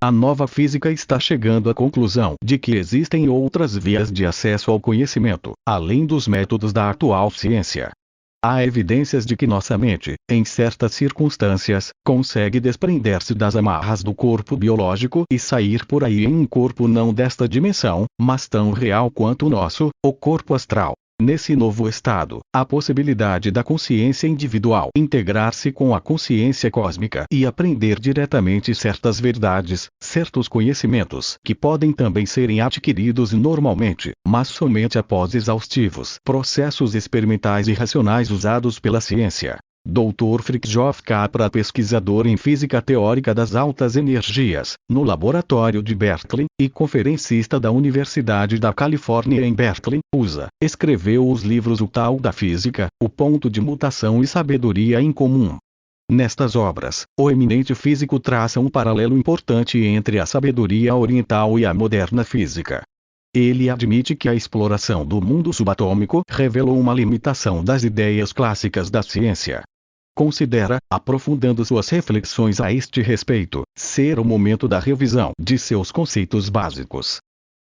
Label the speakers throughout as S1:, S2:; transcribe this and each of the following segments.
S1: A nova física está chegando à conclusão de que existem outras vias de acesso ao conhecimento, além dos métodos da atual ciência. Há evidências de que nossa mente, em certas circunstâncias, consegue desprender-se das amarras do corpo biológico e sair por aí em um corpo não desta dimensão, mas tão real quanto o nosso, o corpo astral. Nesse novo estado, a possibilidade da consciência individual integrar-se com a consciência cósmica e aprender diretamente certas verdades, certos conhecimentos que podem também serem adquiridos normalmente, mas somente após exaustivos processos experimentais e racionais usados pela ciência. Dr. Fritjof Capra, pesquisador em física teórica das altas energias, no laboratório de Berkeley, e conferencista da Universidade da Califórnia em Berkeley, USA, escreveu os livros O Tal da Física, O Ponto de Mutação e Sabedoria em Comum. Nestas obras, o eminente físico traça um paralelo importante entre a sabedoria oriental e a moderna física. Ele admite que a exploração do mundo subatômico revelou uma limitação das ideias clássicas da ciência. Considera, aprofundando suas reflexões a este respeito, ser o momento da revisão de seus conceitos básicos.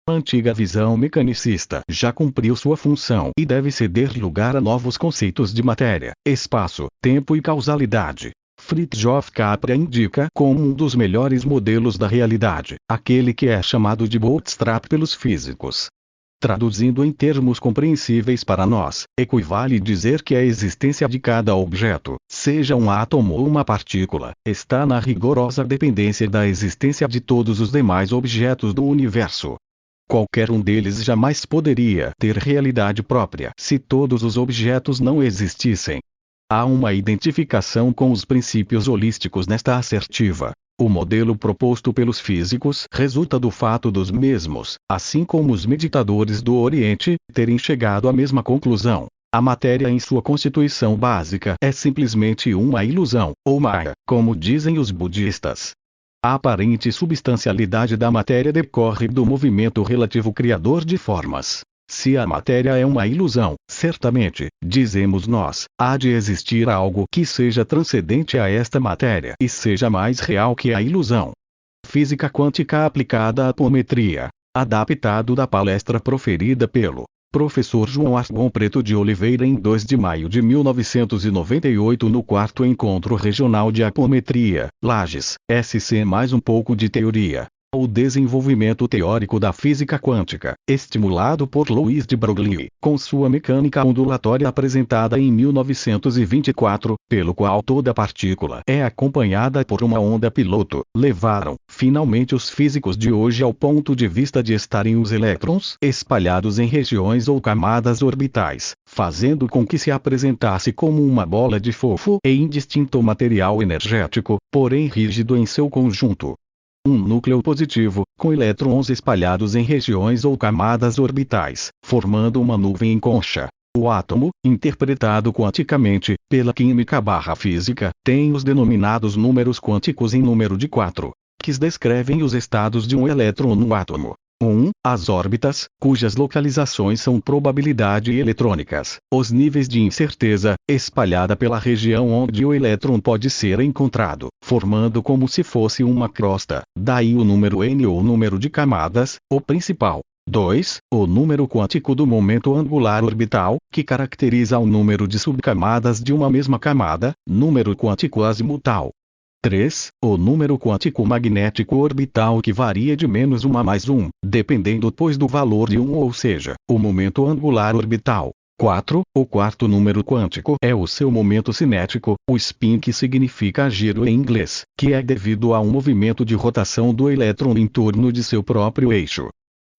S1: A antiga visão mecanicista já cumpriu sua função e deve ceder lugar a novos conceitos de matéria, espaço, tempo e causalidade. Fritjof Capra indica como um dos melhores modelos da realidade, aquele que é chamado de bootstrap pelos físicos. Traduzindo em termos compreensíveis para nós, equivale dizer que a existência de cada objeto, seja um átomo ou uma partícula, está na rigorosa dependência da existência de todos os demais objetos do universo. Qualquer um deles jamais poderia ter realidade própria se todos os objetos não existissem. Há uma identificação com os princípios holísticos nesta assertiva. O modelo proposto pelos físicos resulta do fato dos mesmos, assim como os meditadores do Oriente, terem chegado à mesma conclusão. A matéria em sua constituição básica é simplesmente uma ilusão, ou maya, como dizem os budistas. A aparente substancialidade da matéria decorre do movimento relativo criador de formas. Se a matéria é uma ilusão, certamente, dizemos nós, há de existir algo que seja transcendente a esta matéria e seja mais real que a ilusão. Física quântica aplicada à apometria. Adaptado da palestra proferida pelo professor João Asbon Preto de Oliveira em 2 de maio de 1998 no 4º Encontro Regional de Apometria, Lages, SC. Mais um pouco de teoria. O desenvolvimento teórico da física quântica, estimulado por Louis de Broglie, com sua mecânica ondulatória apresentada em 1924, pelo qual toda partícula é acompanhada por uma onda piloto, levaram, finalmente os físicos de hoje ao ponto de vista de estarem os elétrons espalhados em regiões ou camadas orbitais, fazendo com que se apresentasse como uma bola de fofo e indistinto material energético, porém rígido em seu conjunto. Um núcleo positivo, com elétrons espalhados em regiões ou camadas orbitais, formando uma nuvem em concha. O átomo, interpretado quanticamente, pela química/física, tem os denominados números quânticos em número de 4, que descrevem os estados de um elétron no átomo. 1. As órbitas, cujas localizações são probabilidade eletrônicas, os níveis de incerteza, espalhada pela região onde o elétron pode ser encontrado, formando como se fosse uma crosta, daí o número n ou número de camadas, o principal. 2. O número quântico do momento angular orbital, que caracteriza o número de subcamadas de uma mesma camada, número quântico azimutal. 3. O número quântico magnético orbital que varia de -1 a +1, dependendo pois do valor de 1 ou seja, o momento angular orbital. 4. O quarto número quântico é o seu momento cinético, o spin que significa giro em inglês, que é devido a um movimento de rotação do elétron em torno de seu próprio eixo.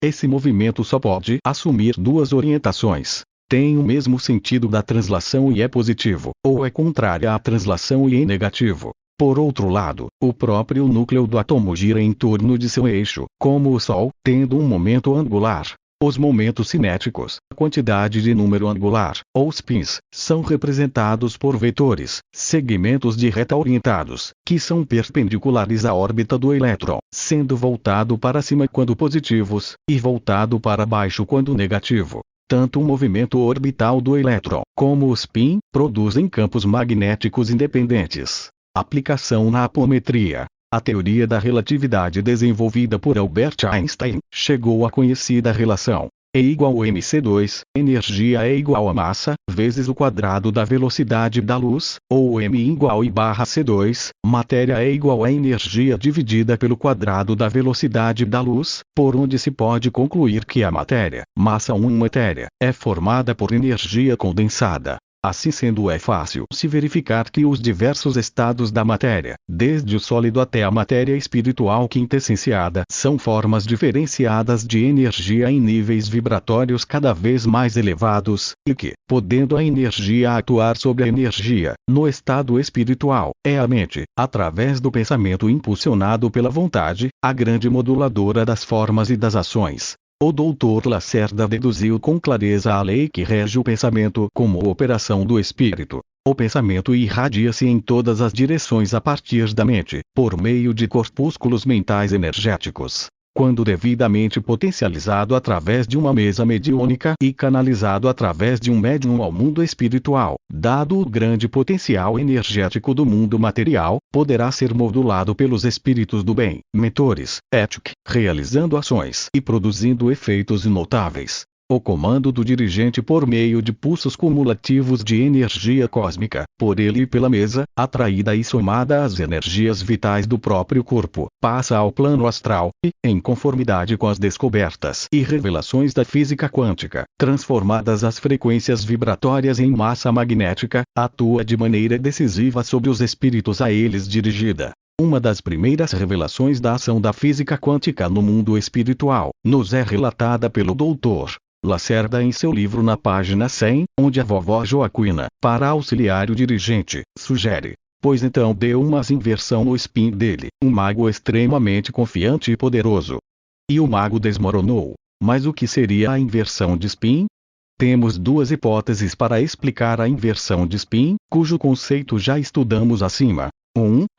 S1: Esse movimento só pode assumir duas orientações. Tem o mesmo sentido da translação e é positivo, ou é contrária à translação e é negativo. Por outro lado, o próprio núcleo do átomo gira em torno de seu eixo, como o Sol, tendo um momento angular. Os momentos cinéticos, a quantidade de número angular, ou spins, são representados por vetores, segmentos de reta orientados, que são perpendiculares à órbita do elétron, sendo voltado para cima quando positivos, e voltado para baixo quando negativo. Tanto o movimento orbital do elétron, como o spin, produzem campos magnéticos independentes. Aplicação na apometria. A teoria da relatividade desenvolvida por Albert Einstein chegou à conhecida relação E igual a mc2, energia é igual a massa, vezes o quadrado da velocidade da luz, ou m igual I/c2, matéria é igual a energia dividida pelo quadrado da velocidade da luz, por onde se pode concluir que a matéria, massa 1 matéria, é formada por energia condensada. Assim sendo, é fácil se verificar que os diversos estados da matéria, desde o sólido até a matéria espiritual quintessenciada, são formas diferenciadas de energia em níveis vibratórios cada vez mais elevados, e que, podendo a energia atuar sobre a energia, no estado espiritual, é a mente, através do pensamento impulsionado pela vontade, a grande moduladora das formas e das ações. O Dr. Lacerda deduziu com clareza a lei que rege o pensamento como operação do espírito. O pensamento irradia-se em todas as direções a partir da mente, por meio de corpúsculos mentais energéticos. Quando devidamente potencializado através de uma mesa mediúnica e canalizado através de um médium ao mundo espiritual, dado o grande potencial energético do mundo material, poderá ser modulado pelos espíritos do bem, mentores, ética, realizando ações e produzindo efeitos notáveis. O comando do dirigente por meio de pulsos cumulativos de energia cósmica, por ele e pela mesa, atraída e somada às energias vitais do próprio corpo, passa ao plano astral, e, em conformidade com as descobertas e revelações da física quântica, transformadas as frequências vibratórias em massa magnética, atua de maneira decisiva sobre os espíritos a eles dirigida. Uma das primeiras revelações da ação da física quântica no mundo espiritual, nos é relatada pelo Dr. Lacerda em seu livro na página 100, onde a vovó Joaquina, para auxiliar o dirigente, sugere: pois então deu uma inversão no spin dele, um mago extremamente confiante e poderoso. E o mago desmoronou. Mas o que seria a inversão de spin? Temos duas hipóteses para explicar a inversão de spin, cujo conceito já estudamos acima.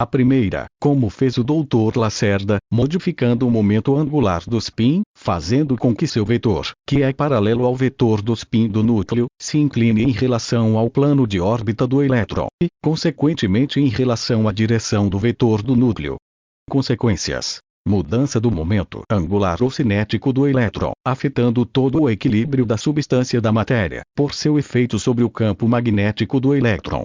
S1: A primeira, como fez o Dr. Lacerda, modificando o momento angular do spin, fazendo com que seu vetor, que é paralelo ao vetor do spin do núcleo, se incline em relação ao plano de órbita do elétron, e, consequentemente em relação à direção do vetor do núcleo. Consequências: mudança do momento angular ou cinético do elétron, afetando todo o equilíbrio da substância da matéria, por seu efeito sobre o campo magnético do elétron.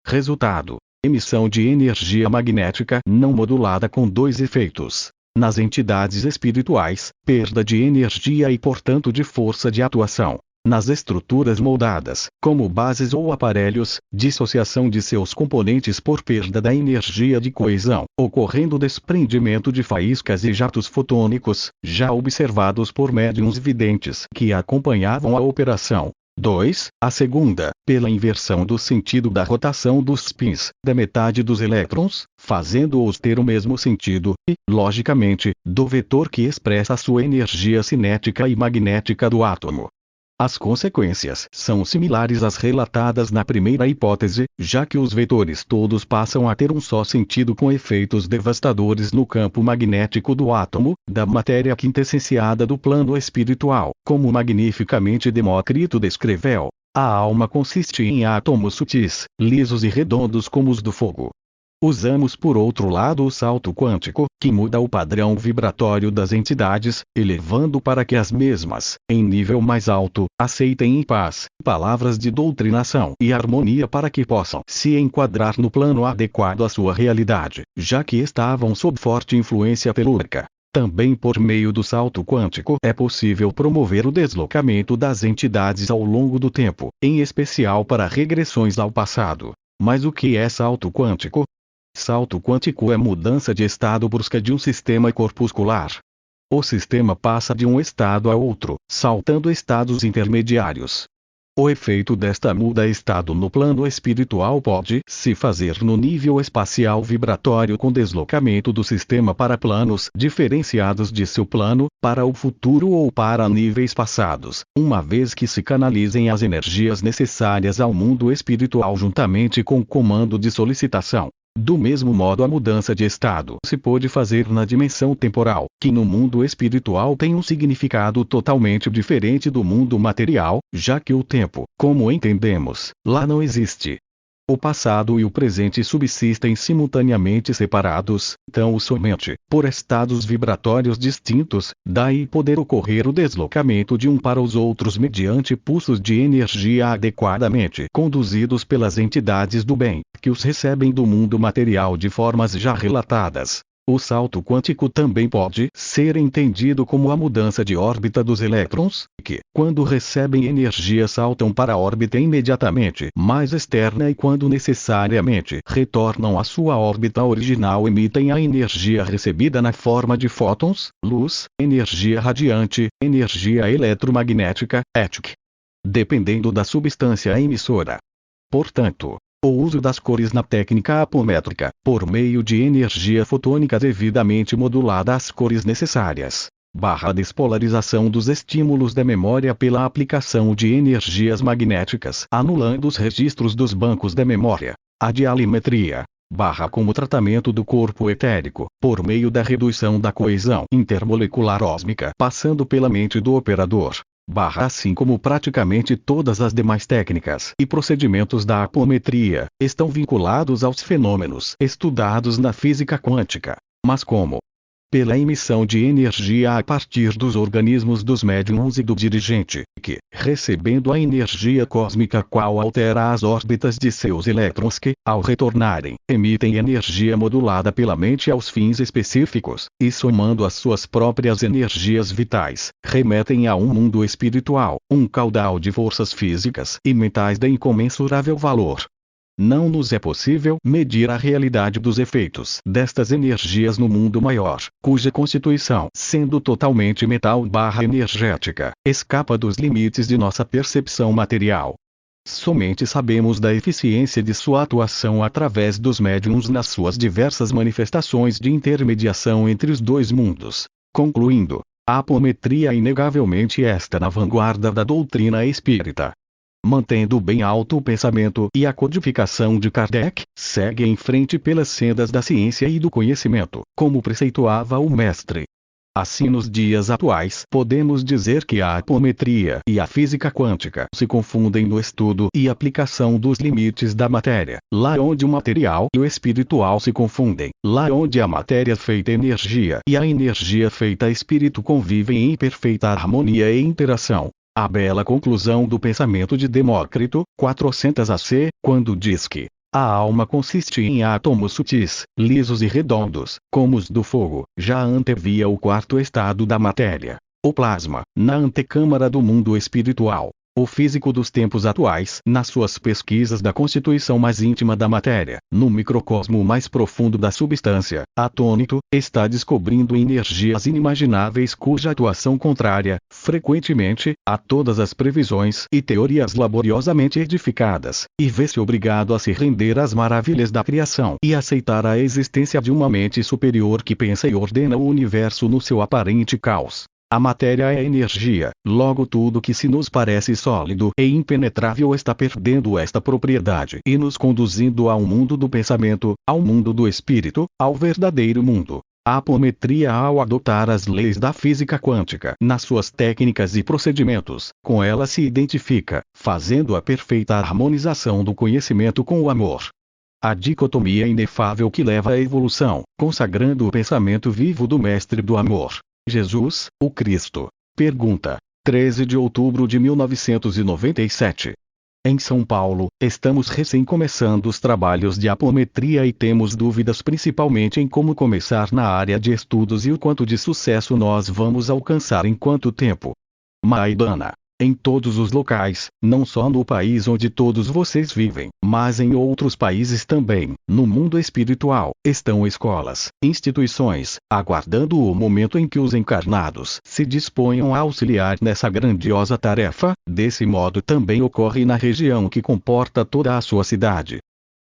S1: Resultado: emissão de energia magnética não modulada com dois efeitos. Nas entidades espirituais, perda de energia e portanto de força de atuação. Nas estruturas moldadas, como bases ou aparelhos, dissociação de seus componentes por perda da energia de coesão, ocorrendo desprendimento de faíscas e jatos fotônicos, já observados por médiuns videntes que acompanhavam a operação. 2. A segunda, pela inversão do sentido da rotação dos spins, da metade dos elétrons, fazendo-os ter o mesmo sentido, e, logicamente, do vetor que expressa a sua energia cinética e magnética do átomo. As consequências são similares às relatadas na primeira hipótese, já que os vetores todos passam a ter um só sentido com efeitos devastadores no campo magnético do átomo, da matéria quintessenciada do plano espiritual, como magnificamente Demócrito descreveu. A alma consiste em átomos sutis, lisos e redondos como os do fogo. Usamos por outro lado o salto quântico, que muda o padrão vibratório das entidades, elevando para que as mesmas, em nível mais alto, aceitem em paz, palavras de doutrinação e harmonia para que possam se enquadrar no plano adequado à sua realidade, já que estavam sob forte influência telúrica. Também por meio do salto quântico é possível promover o deslocamento das entidades ao longo do tempo, em especial para regressões ao passado. Mas o que é salto quântico? Salto quântico é mudança de estado brusca de um sistema corpuscular. O sistema passa de um estado a outro, saltando estados intermediários. O efeito desta muda-estado no plano espiritual pode se fazer no nível espacial vibratório com deslocamento do sistema para planos diferenciados de seu plano, para o futuro ou para níveis passados, uma vez que se canalizem as energias necessárias ao mundo espiritual juntamente com o comando de solicitação. Do mesmo modo, a mudança de estado se pode fazer na dimensão temporal, que no mundo espiritual tem um significado totalmente diferente do mundo material, já que o tempo, como entendemos, lá não existe. O passado e o presente subsistem simultaneamente separados, tão somente por estados vibratórios distintos, daí poder ocorrer o deslocamento de um para os outros mediante pulsos de energia adequadamente conduzidos pelas entidades do bem, que os recebem do mundo material de formas já relatadas. O salto quântico também pode ser entendido como a mudança de órbita dos elétrons, que, quando recebem energia, saltam para a órbita imediatamente mais externa e, quando necessariamente retornam à sua órbita original, emitem a energia recebida na forma de fótons, luz, energia radiante, energia eletromagnética, ETC, dependendo da substância emissora. Portanto, o uso das cores na técnica apométrica, por meio de energia fotônica devidamente modulada às cores necessárias, a despolarização dos estímulos da memória pela aplicação de energias magnéticas, anulando os registros dos bancos da memória, a dialimetria, como tratamento do corpo etérico, por meio da redução da coesão intermolecular ósmica, passando pela mente do operador, assim como praticamente todas as demais técnicas e procedimentos da apometria, estão vinculados aos fenômenos estudados na física quântica. Mas como? Pela emissão de energia a partir dos organismos dos médiums e do dirigente, que, recebendo a energia cósmica qual altera as órbitas de seus elétrons que, ao retornarem, emitem energia modulada pela mente aos fins específicos, e somando as suas próprias energias vitais, remetem a um mundo espiritual, um caudal de forças físicas e mentais de incomensurável valor. Não nos é possível medir a realidade dos efeitos destas energias no mundo maior, cuja constituição, sendo totalmente metal/energética, escapa dos limites de nossa percepção material. Somente sabemos da eficiência de sua atuação através dos médiums nas suas diversas manifestações de intermediação entre os dois mundos. Concluindo, a apometria inegavelmente está na vanguarda da doutrina espírita. Mantendo bem alto o pensamento e a codificação de Kardec, segue em frente pelas sendas da ciência e do conhecimento, como preceituava o mestre. Assim, nos dias atuais, podemos dizer que a apometria e a física quântica se confundem no estudo e aplicação dos limites da matéria, lá onde o material e o espiritual se confundem, lá onde a matéria feita energia e a energia feita espírito convivem em perfeita harmonia e interação. A bela conclusão do pensamento de Demócrito, 400 AC, quando diz que a alma consiste em átomos sutis, lisos e redondos, como os do fogo, já antevia o quarto estado da matéria, o plasma, na antecâmara do mundo espiritual. O físico dos tempos atuais, nas suas pesquisas da constituição mais íntima da matéria, no microcosmo mais profundo da substância, atônito, está descobrindo energias inimagináveis cuja atuação contrária, frequentemente, a todas as previsões e teorias laboriosamente edificadas, e vê-se obrigado a se render às maravilhas da criação e aceitar a existência de uma mente superior que pensa e ordena o universo no seu aparente caos. A matéria é energia, logo tudo que se nos parece sólido e impenetrável está perdendo esta propriedade e nos conduzindo ao mundo do pensamento, ao mundo do espírito, ao verdadeiro mundo. A apometria, ao adotar as leis da física quântica nas suas técnicas e procedimentos, com ela se identifica, fazendo a perfeita harmonização do conhecimento com o amor. A dicotomia inefável que leva à evolução, consagrando o pensamento vivo do Mestre do Amor, Jesus, o Cristo. Pergunta: 13 de outubro de 1997. Em São Paulo, estamos recém começando os trabalhos de apometria e temos dúvidas principalmente em como começar na área de estudos e o quanto de sucesso nós vamos alcançar em quanto tempo. Maidana. Em todos os locais, não só no país onde todos vocês vivem, mas em outros países também, no mundo espiritual, estão escolas, instituições, aguardando o momento em que os encarnados se disponham a auxiliar nessa grandiosa tarefa. Desse modo também ocorre na região que comporta toda a sua cidade.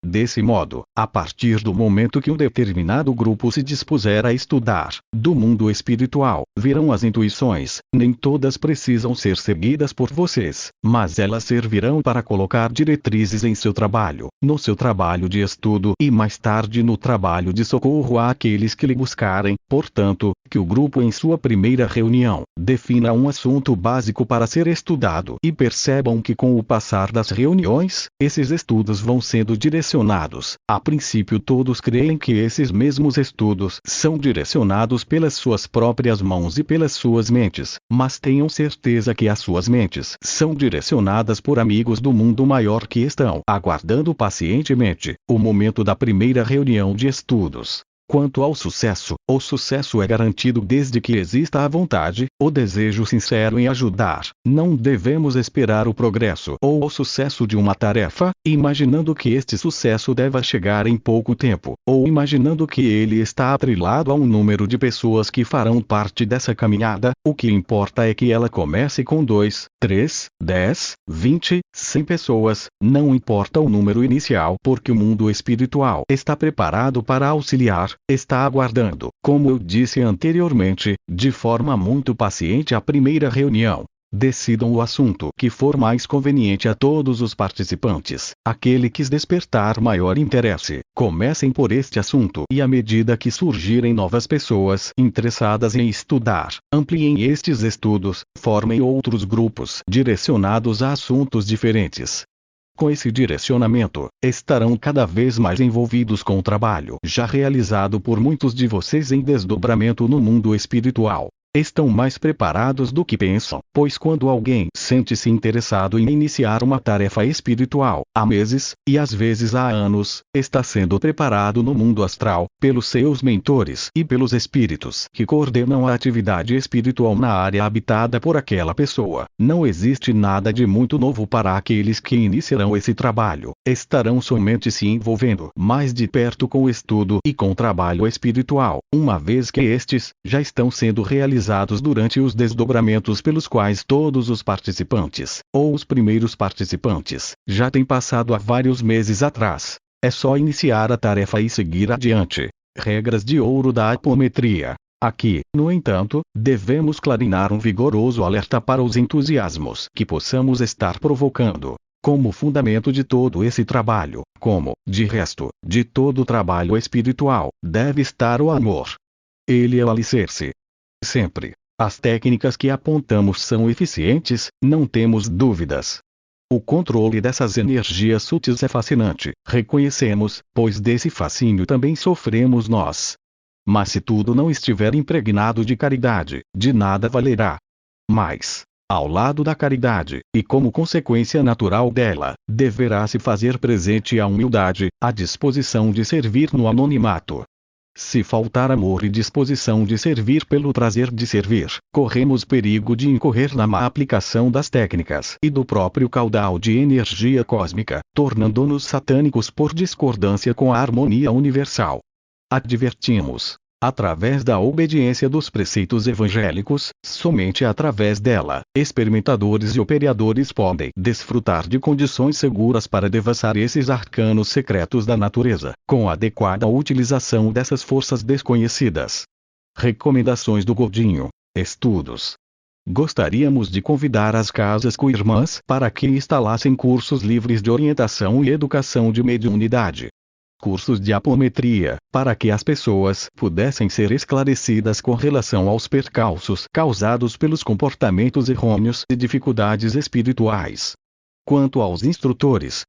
S1: Desse modo, a partir do momento que um determinado grupo se dispuser a estudar do mundo espiritual, virão as intuições. Nem todas precisam ser seguidas por vocês, mas elas servirão para colocar diretrizes em seu trabalho, no seu trabalho de estudo e mais tarde no trabalho de socorro àqueles que lhe buscarem. Portanto, que o grupo em sua primeira reunião defina um assunto básico para ser estudado e percebam que com o passar das reuniões, esses estudos vão sendo direcionados. A princípio todos creem que esses mesmos estudos são direcionados pelas suas próprias mãos e pelas suas mentes, mas tenham certeza que as suas mentes são direcionadas por amigos do mundo maior que estão aguardando pacientemente o momento da primeira reunião de estudos. Quanto ao sucesso, o sucesso é garantido desde que exista a vontade, o desejo sincero em ajudar. Não devemos esperar o progresso ou o sucesso de uma tarefa, imaginando que este sucesso deva chegar em pouco tempo, ou imaginando que ele está atrelado a um número de pessoas que farão parte dessa caminhada. O que importa é que ela comece com 2, 3, 10, 20, 100 pessoas, não importa o número inicial, porque o mundo espiritual está preparado para auxiliar. Está aguardando, como eu disse anteriormente, de forma muito paciente a primeira reunião. Decidam o assunto que for mais conveniente a todos os participantes. Aquele que despertar maior interesse, comecem por este assunto e à medida que surgirem novas pessoas interessadas em estudar, ampliem estes estudos, formem outros grupos direcionados a assuntos diferentes. Com esse direcionamento, estarão cada vez mais envolvidos com o trabalho já realizado por muitos de vocês em desdobramento no mundo espiritual. Estão mais preparados do que pensam, pois quando alguém sente-se interessado em iniciar uma tarefa espiritual, há meses, e às vezes há anos, está sendo preparado no mundo astral, pelos seus mentores e pelos espíritos que coordenam a atividade espiritual na área habitada por aquela pessoa. Não existe nada de muito novo para aqueles que iniciarão esse trabalho. Estarão somente se envolvendo mais de perto com o estudo e com o trabalho espiritual, uma vez que estes já estão sendo realizados durante os desdobramentos pelos quais todos os participantes, ou os primeiros participantes, já têm passado há vários meses atrás. É só iniciar a tarefa e seguir adiante. Regras de ouro da apometria. Aqui, no entanto, devemos clarinar um vigoroso alerta para os entusiasmos que possamos estar provocando. Como fundamento de todo esse trabalho, como, de resto, de todo o trabalho espiritual, deve estar o amor. Ele é o alicerce. Sempre. As técnicas que apontamos são eficientes, não temos dúvidas. O controle dessas energias sutis é fascinante, reconhecemos, pois desse fascínio também sofremos nós. Mas se tudo não estiver impregnado de caridade, de nada valerá. Mas, ao lado da caridade, e como consequência natural dela, deverá se fazer presente a humildade, a disposição de servir no anonimato. Se faltar amor e disposição de servir pelo prazer de servir, corremos perigo de incorrer na má aplicação das técnicas e do próprio caudal de energia cósmica, tornando-nos satânicos por discordância com a harmonia universal. Advertimos. Através da obediência dos preceitos evangélicos, somente através dela, experimentadores e operadores podem desfrutar de condições seguras para devassar esses arcanos secretos da natureza, com a adequada utilização dessas forças desconhecidas. Recomendações do Godinho. Estudos. Gostaríamos de convidar as casas co-irmãs para que instalassem cursos livres de orientação e educação de mediunidade. Cursos de apometria, para que as pessoas pudessem ser esclarecidas com relação aos percalços causados pelos comportamentos errôneos e dificuldades espirituais. Quanto aos instrutores,